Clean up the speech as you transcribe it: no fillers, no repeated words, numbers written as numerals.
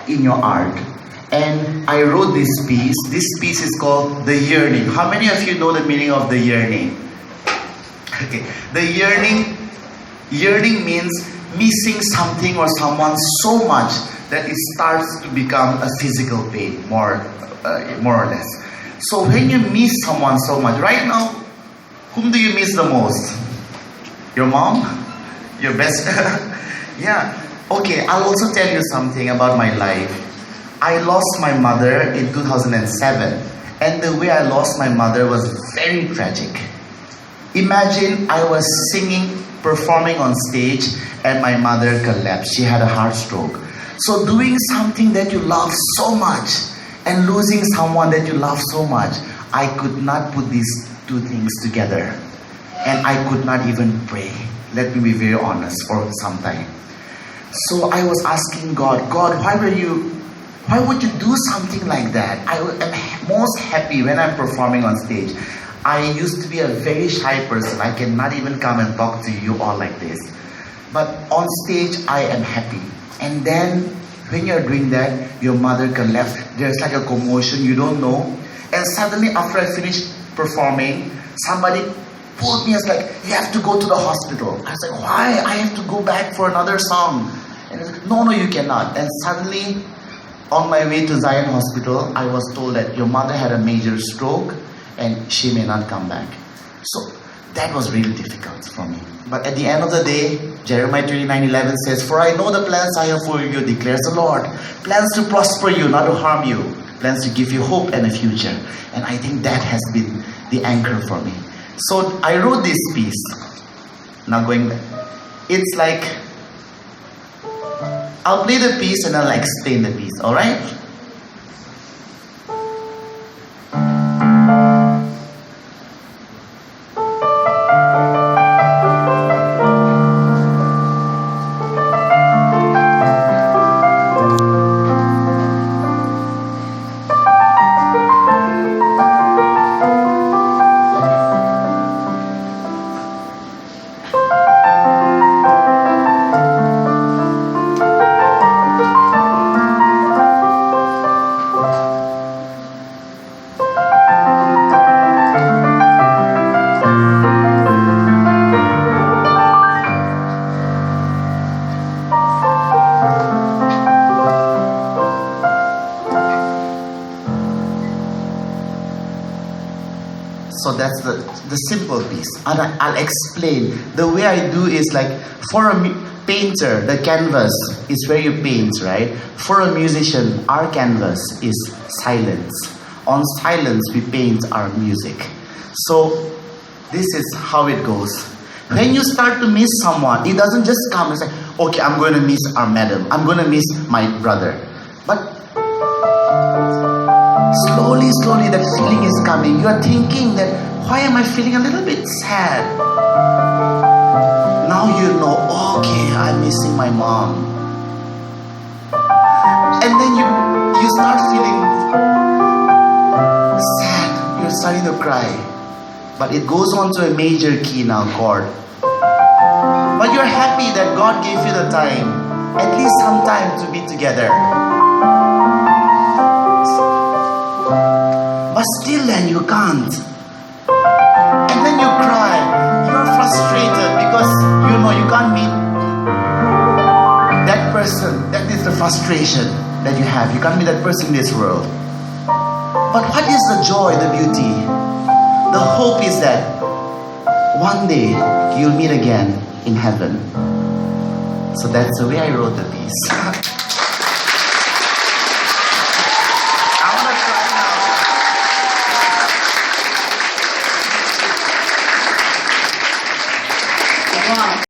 in your art. And I wrote this piece. This piece is called The Yearning. How many of you know the meaning of the yearning? Okay. The yearning means missing something or someone so much that it starts to become a physical pain, more or less. So when you miss someone so much, right now, whom do you miss the most? Your mom? Your best? Yeah. Okay, I'll also tell you something about my life. I lost my mother in 2007, and the way I lost my mother was very tragic. Imagine I was singing, performing on stage, and my mother collapsed. She had a heart stroke. So doing something that you love so much and losing someone that you love so much, I could not put these two things together. And I could not even pray. Let me be very honest for some time. So I was asking God, why would you do something like that? I am most happy when I'm performing on stage. I used to be a very shy person. I cannot even come and talk to you all like this. But on stage, I am happy. And then, when you're doing that, your mother collapsed. There's like a commotion, you don't know. And suddenly, after I finished performing, somebody pulled me and was like, you have to go to the hospital. I was like, why? I have to go back for another song. And I was like, no, you cannot. And suddenly, on my way to Zion Hospital, I was told that your mother had a major stroke and she may not come back. So that was really difficult for me. But at the end of the day, Jeremiah 29:11 says, for I know the plans I have for you, declares the Lord. Plans to prosper you, not to harm you. Plans to give you hope and a future. And I think that has been the anchor for me. So I wrote this piece. Now going back. It's like, I'll play the piece and I'll explain the piece, alright? So that's the simple piece. And I'll explain. The way I do is like, for a painter, the canvas is where you paint, right? For a musician, our canvas is silence. On silence, we paint our music. So this is how it goes. When you start to miss someone, it doesn't just come and say, okay, I'm going to miss our madam. I'm going to miss my brother. But slowly that feeling is coming. You are thinking that, why am I feeling a little bit sad? Now you know, okay, I'm missing my mom. And then you start feeling sad. You're starting to cry. But it goes on to a major key now, chord. But you're happy that God gave you the time, at least some time to be together. But still then you can't. And then you cry. You're frustrated because you know you can't meet that person. That is the frustration that you have. You can't meet that person in this world. But what is the joy, the beauty? The hope is that one day you'll meet again in heaven. So that's the way I wrote the piece.